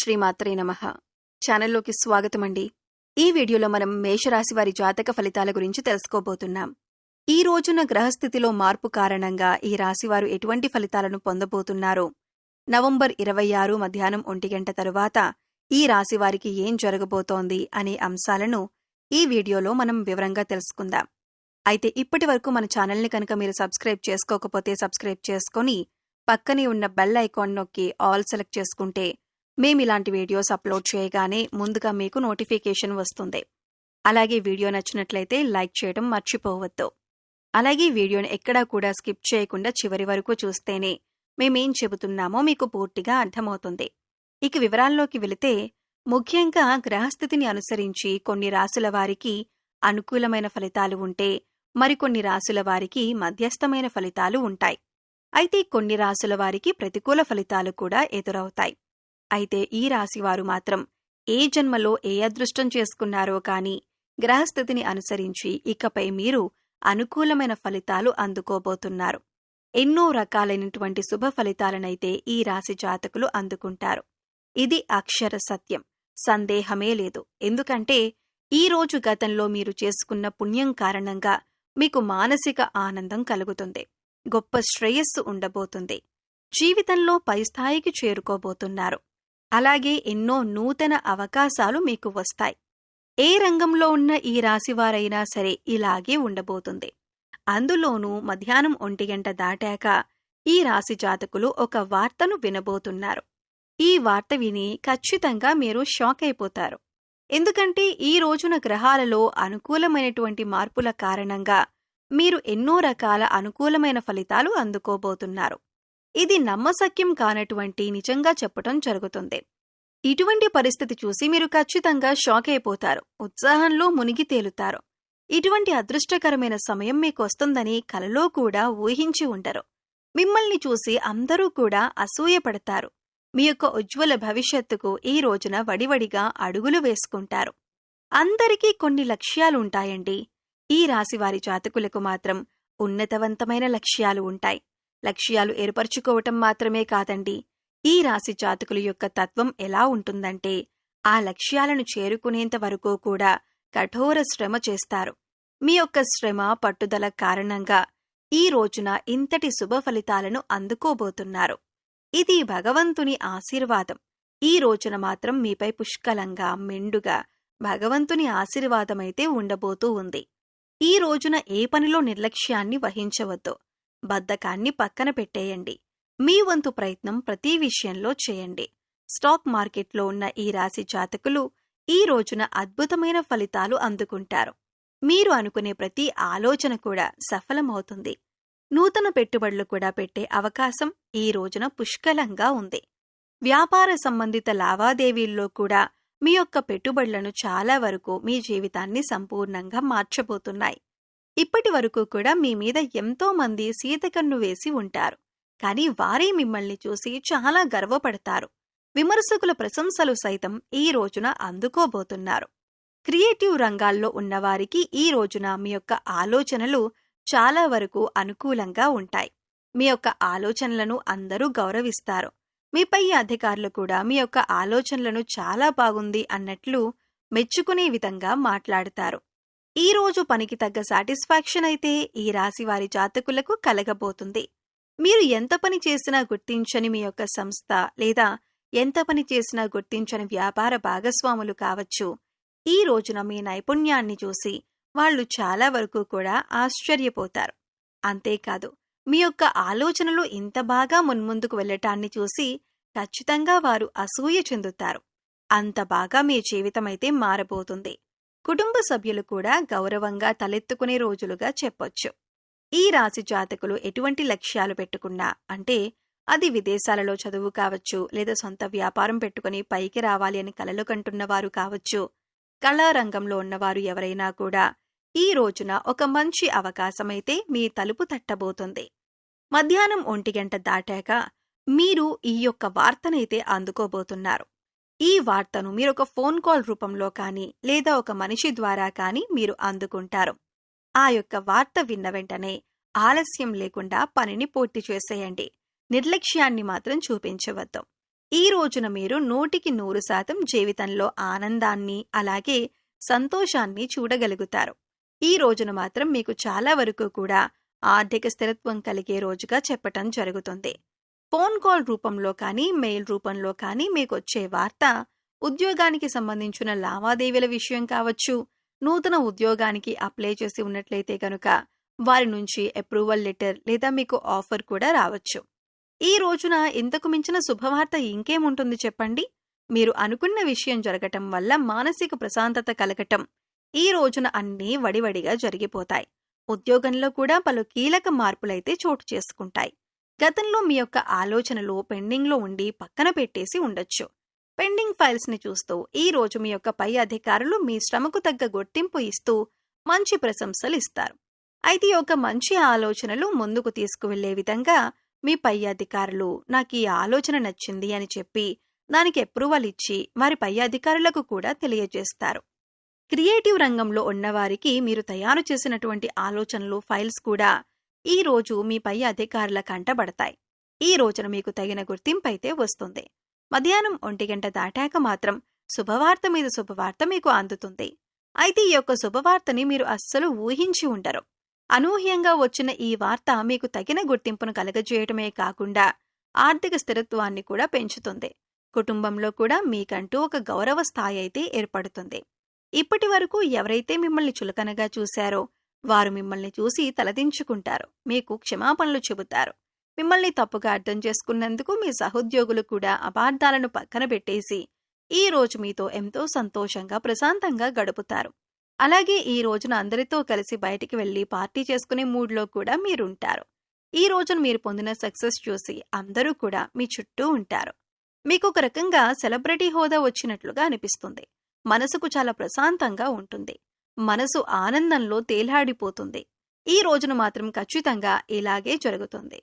శ్రీమాత్రే నమః. ఛానల్లోకి స్వాగతమండి. ఈ వీడియోలో మనం మేషరాశి వారి జాతక ఫలితాల గురించి తెలుసుకోబోతున్నాం. ఈ రోజున గ్రహస్థితిలో మార్పు కారణంగా ఈ రాశివారు ఎటువంటి ఫలితాలను పొందబోతున్నారో, నవంబర్ 26 మధ్యాహ్నం 1 గంట తరువాత ఈ రాశివారికి ఏం జరగబోతోంది అనే అంశాలను ఈ వీడియోలో మనం వివరంగా తెలుసుకుందాం. అయితే ఇప్పటి వరకు మన ఛానల్ని కనుక మీరు సబ్స్క్రైబ్ చేసుకోకపోతే సబ్స్క్రైబ్ చేసుకొని పక్కనే ఉన్న బెల్ ఐకాన్ నొక్కి ఆల్ సెలెక్ట్ చేసుకుంటే మేమిలాంటి వీడియోస్ అప్లోడ్ చేయగానే ముందుగా మీకు నోటిఫికేషన్ వస్తుంది. అలాగే వీడియో నచ్చినట్లయితే లైక్ చేయడం మర్చిపోవద్దు. అలాగే వీడియోని ఎక్కడా కూడా స్కిప్ చేయకుండా చివరి వరకు చూస్తేనే మేమేం చెబుతున్నామో మీకు పూర్తిగా అర్థమవుతుంది. ఇక వివరాల్లోకి వెళితే, ముఖ్యంగా గ్రహస్థితిని అనుసరించి కొన్ని రాశుల వారికి అనుకూలమైన ఫలితాలు ఉంటే మరికొన్ని రాశుల వారికి మధ్యస్థమైన ఫలితాలు ఉంటాయి. అయితే కొన్ని రాశుల వారికి ప్రతికూల ఫలితాలు కూడా ఎదురవుతాయి. అయితే ఈ రాశివారు మాత్రం ఏ జన్మలో ఏ అదృష్టం చేసుకున్నారో కాని గ్రహస్థితిని అనుసరించి ఇకపై మీరు అనుకూలమైన ఫలితాలు అందుకోబోతున్నారు. ఎన్నో రకాలైనటువంటి శుభ ఫలితాలనైతే ఈ రాశి జాతకులు అందుకుంటారు. ఇది అక్షర సత్యం, సందేహమే లేదు. ఎందుకంటే ఈ రోజు గతంలో మీరు చేసుకున్న పుణ్యం కారణంగా మీకు మానసిక ఆనందం కలుగుతుంది. గొప్ప శ్రేయస్సు ఉండబోతుంది. జీవితంలో పై స్థాయికి చేరుకోబోతున్నారు. అలాగే ఎన్నో నూతన అవకాశాలు మీకు వస్తాయి. ఏ రంగంలో ఉన్న ఈ రాశివారైనా సరే ఇలాగే ఉండబోతుంది. అందులోనూ మధ్యాహ్నం 1 గంట దాటాక ఈ రాశి జాతకులు ఒక వార్తను వినబోతున్నారు. ఈ వార్త విని ఖచ్చితంగా మీరు షాక్ అయిపోతారు. ఎందుకంటే ఈ రోజున గ్రహాలలో అనుకూలమైనటువంటి మార్పుల కారణంగా మీరు ఎన్నో రకాల అనుకూలమైన ఫలితాలు అందుకోబోతున్నారు. ఇది నమ్మశక్యం కానటువంటి నిజంగా చెప్పటం జరుగుతుంది. ఇటువంటి పరిస్థితి చూసి మీరు ఖచ్చితంగా షాక్ అయిపోతారు. ఉత్సాహంలో మునిగి తేలుతారు. ఇటువంటి అదృష్టకరమైన సమయం మీకు వస్తుందని కలలో కూడా ఊహించి ఉండరు. మిమ్మల్ని చూసి అందరూ కూడా అసూయపడతారు. మీ యొక్క ఉజ్వల భవిష్యత్తుకు ఈ రోజున వడివడిగా అడుగులు వేసుకుంటారు. అందరికీ కొన్ని లక్ష్యాలుంటాయండి. ఈ రాశివారి జాతకులకు మాత్రం ఉన్నతవంతమైన లక్ష్యాలు ఉంటాయి. లక్ష్యాలు ఏర్పరచుకోవటం మాత్రమే కాదండి, ఈ రాశి జాతకుల యొక్క తత్వం ఎలా ఉంటుందంటే, ఆ లక్ష్యాలను చేరుకునేంత వరకు కూడా కఠోర శ్రమ చేస్తారు. మీ యొక్క శ్రమ పట్టుదల కారణంగా ఈ రోజున ఇంతటి శుభ ఫలితాలను అందుకోబోతున్నారు. ఇది భగవంతుని ఆశీర్వాదం. ఈ రోజున మాత్రం మీపై పుష్కలంగా మెండుగా భగవంతుని ఆశీర్వాదమైతే ఉండబోతూ ఉంది. ఈ రోజున ఏ పనిలో నిర్లక్ష్యాన్ని వహించవద్దు. బద్ధకాన్ని పక్కన పెట్టేయండి. మీ వంతు ప్రయత్నం ప్రతి విషయంలో చేయండి. స్టాక్ మార్కెట్లో ఉన్న ఈ రాశి జాతకులు ఈ రోజున అద్భుతమైన ఫలితాలు అందుకుంటారు. మీరు అనుకునే ప్రతి ఆలోచన కూడా సఫలమవుతుంది. నూతన పెట్టుబడులు కూడా పెట్టే అవకాశం ఈ రోజున పుష్కలంగా ఉంది. వ్యాపార సంబంధిత లావాదేవీల్లో కూడా మీ యొక్క పెట్టుబడులను చాలా వరకు మీ జీవితాన్ని సంపూర్ణంగా మార్చబోతున్నాయి. ఇప్పటి వరకు కూడా మీ మీద ఎంతో మంది సీతకన్ను వేసి ఉంటారు. కానీ వారే మిమ్మల్ని చూసి చాలా గర్వపడతారు. విమర్శకుల ప్రశంసలు సైతం ఈ రోజున అందుకోబోతున్నారు. క్రియేటివ్ రంగాల్లో ఉన్నవారికి ఈ రోజున మీ యొక్క ఆలోచనలు చాలా వరకు అనుకూలంగా ఉంటాయి. మీ యొక్క ఆలోచనలను అందరూ గౌరవిస్తారు. మీపై అధికారులు కూడా మీ యొక్క ఆలోచనలను చాలా బాగుంది అన్నట్లు మెచ్చుకునే విధంగా మాట్లాడతారు. ఈ రోజు పనికి తగ్గ సాటిస్ఫాక్షన్ అయితే ఈ రాశివారి జాతకులకు కలగబోతుంది. మీరు ఎంత పని చేసినా గుర్తించని మీ యొక్క సంస్థ లేదా ఎంత పని చేసినా గుర్తించని వ్యాపార భాగస్వాములు కావచ్చు, ఈ రోజున మీ నైపుణ్యాన్ని చూసి వాళ్ళు చాలా వరకు కూడా ఆశ్చర్యపోతారు. అంతేకాదు, మీ యొక్క ఆలోచనలు ఇంత బాగా మున్ముందుకు వెళ్లటాన్ని చూసి ఖచ్చితంగా వారు అసూయ చెందుతారు. అంత బాగా మీ జీవితమైతే మారబోతుంది. కుటుంబ సభ్యులు కూడా గౌరవంగా తలెత్తుకునే రోజులుగా చెప్పొచ్చు. ఈ రాశి జాతకులు ఎటువంటి లక్ష్యాలు పెట్టుకున్నా, అంటే అది విదేశాలలో చదువు కావచ్చు, లేదా సొంత వ్యాపారం పెట్టుకుని పైకి రావాలి అని కలలు కంటున్నవారు కావచ్చు, కళారంగంలో ఉన్నవారు ఎవరైనా కూడా ఈ రోజున ఒక మంచి అవకాశమైతే మీ తలుపు తట్టబోతుంది. మధ్యాహ్నం 1 గంట దాటాక మీరు ఈ యొక్క వార్తనైతే అందుకోబోతున్నారు. ఈ వార్తను మీరొక ఫోన్ కాల్ రూపంలో కానీ లేదా ఒక మనిషి ద్వారా కానీ మీరు అందుకుంటారు. ఆ యొక్క వార్త విన్న వెంటనే ఆలస్యం లేకుండా పనిని పూర్తి చేసేయండి. నిర్లక్ష్యాన్ని మాత్రం చూపించవద్దు. ఈ రోజున మీరు 100% జీవితంలో ఆనందాన్ని అలాగే సంతోషాన్ని చూడగలుగుతారు. ఈ రోజున మాత్రం మీకు చాలా వరకు కూడా ఆర్థిక స్థిరత్వం కలిగే రోజుగా చెప్పటం జరుగుతుంది. ఫోన్ కాల్ రూపంలో కానీ, మెయిల్ రూపంలో కానీ మీకొచ్చే వార్త ఉద్యోగానికి సంబంధించిన లావాదేవీల విషయం కావచ్చు, నూతన ఉద్యోగానికి అప్లై చేసి ఉన్నట్లయితే గనుక వారి నుంచి అప్రూవల్ లెటర్ లేదా మీకు ఆఫర్ కూడా రావచ్చు. ఈ రోజున ఇంతకు మించిన శుభవార్త ఇంకేముంటుంది చెప్పండి? మీరు అనుకున్న విషయం జరగటం వల్ల మానసిక ప్రశాంతత కలగటం, ఈ రోజున అన్నీ వడివడిగా జరిగిపోతాయి. ఉద్యోగంలో కూడా పలు కీలక మార్పులైతే చోటు చేసుకుంటాయి. గతంలో మీ యొక్క ఆలోచనలు పెండింగ్లో ఉండి పక్కన పెట్టేసి ఉండొచ్చు. పెండింగ్ ఫైల్స్ని చూస్తూ ఈ రోజు మీ యొక్క పై అధికారులు మీ శ్రమకు తగ్గ గుర్తింపు ఇస్తూ మంచి ప్రశంసలు ఇస్తారు. అయితే ఈ యొక్క మంచి ఆలోచనలు ముందుకు తీసుకువెళ్లే విధంగా మీ పై అధికారులు నాకు ఈ ఆలోచన నచ్చింది అని చెప్పి దానికి అప్రూవల్ ఇచ్చి వారి పై అధికారులకు కూడా తెలియజేస్తారు. క్రియేటివ్ రంగంలో ఉన్నవారికి మీరు తయారు చేసినటువంటి ఆలోచనలు ఫైల్స్ కూడా ఈ రోజు మీ పై అధికారుల కంటబడతాయి. ఈ రోజున మీకు తగిన గుర్తింపైతే వస్తుంది. మధ్యాహ్నం 1 గంట దాటాక మాత్రం శుభవార్త మీద శుభవార్త మీకు అందుతుంది. అయితే ఈ యొక్క శుభవార్తని మీరు అస్సలు ఊహించి ఉండరు. అనూహ్యంగా వచ్చిన ఈ వార్త మీకు తగిన గుర్తింపును కలగజేయటమే కాకుండా ఆర్థిక స్థిరత్వాన్ని కూడా పెంచుతుంది. కుటుంబంలో కూడా మీకంటూ ఒక గౌరవ స్థాయి అయితే ఏర్పడుతుంది. ఇప్పటి వరకు ఎవరైతే మిమ్మల్ని చులకనగా చూశారో వారు మిమ్మల్ని చూసి తలదించుకుంటారు, మీకు క్షమాపణలు చెబుతారు. మిమ్మల్ని తప్పుగా అర్థం చేసుకున్నందుకు మీ సహోద్యోగులు కూడా అపార్థాలను పక్కన పెట్టేసి ఈ రోజు మీతో ఎంతో సంతోషంగా ప్రశాంతంగా గడుపుతారు. అలాగే ఈ రోజున అందరితో కలిసి బయటికి వెళ్లి పార్టీ చేసుకునే మూడ్లో కూడా మీరుంటారు. ఈ రోజున మీరు పొందిన సక్సెస్ చూసి అందరూ కూడా మీ చుట్టూ ఉంటారు. మీకు ఒక రకంగా సెలబ్రిటీ హోదా వచ్చినట్లుగా అనిపిస్తుంది. మనసుకు చాలా ప్రశాంతంగా ఉంటుంది. మనసు ఆనందంలో తేలాడిపోతుంది. ఈ రోజున మాత్రం ఖచ్చితంగా ఇలాగే జరుగుతుంది.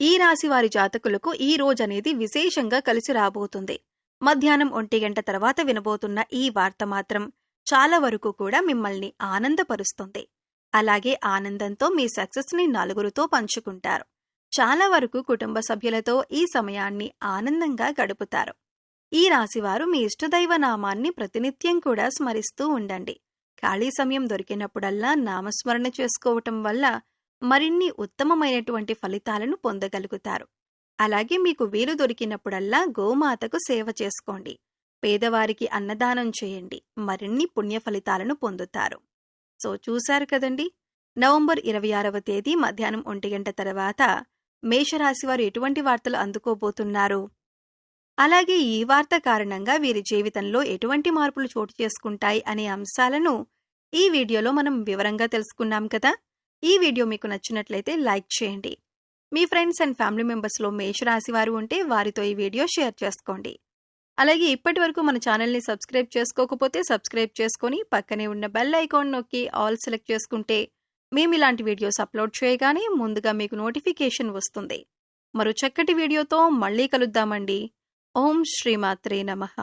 ఈ రాశి వారి జాతకులకు ఈ రోజనేది విశేషంగా కలిసి రాబోతుంది. మధ్యాహ్నం 1 గంట తర్వాత వినబోతున్న ఈ వార్త మాత్రం చాలా వరకు కూడా మిమ్మల్ని ఆనందపరుస్తుంది. అలాగే ఆనందంతో మీ సక్సెస్ని నలుగురితో పంచుకుంటారు. చాలా వరకు కుటుంబ సభ్యులతో ఈ సమయాన్ని ఆనందంగా గడుపుతారు. ఈ రాశివారు మీ ఇష్టదైవ నామాన్ని ప్రతినిత్యం కూడా స్మరిస్తూ ఉండండి. ఖాళీ సమయం దొరికినప్పుడల్లా నామస్మరణ చేసుకోవటం వల్ల మరిన్ని ఉత్తమమైనటువంటి ఫలితాలను పొందగలుగుతారు. అలాగే మీకు వీలు దొరికినప్పుడల్లా గోమాతకు సేవ చేసుకోండి. పేదవారికి అన్నదానం చేయండి. మరిన్ని పుణ్య ఫలితాలను పొందుతారు. సో చూశారు కదండి, నవంబర్ 26వ తేదీ మధ్యాహ్నం 1 గంట తర్వాత మేషరాశి వారు ఎటువంటి వార్తలు అందుకోబోతున్నారు, అలాగే ఈ వార్త కారణంగా వీరి జీవితంలో ఎటువంటి మార్పులు చోటు చేసుకుంటాయి అనే అంశాలను ఈ వీడియోలో మనం వివరంగా తెలుసుకున్నాం కదా. ఈ వీడియో మీకు నచ్చినట్లయితే లైక్ చేయండి. మీ ఫ్రెండ్స్ అండ్ ఫ్యామిలీ మెంబర్స్లో మేషరాశి వారు ఉంటే వారితో ఈ వీడియో షేర్ చేసుకోండి. అలాగే ఇప్పటి వరకు మన ఛానల్ని సబ్స్క్రైబ్ చేసుకోకపోతే సబ్స్క్రైబ్ చేసుకొని పక్కనే ఉన్న బెల్ ఐకాన్ నొక్కి ఆల్ సెలెక్ట్ చేసుకుంటే మేము ఇలాంటి వీడియోస్ అప్లోడ్ చేయగానే ముందుగా మీకు నోటిఫికేషన్ వస్తుంది. మరో చక్కటి వీడియోతో మళ్ళీ కలుద్దామండి. ఓం శ్రీమాత్రే నమః.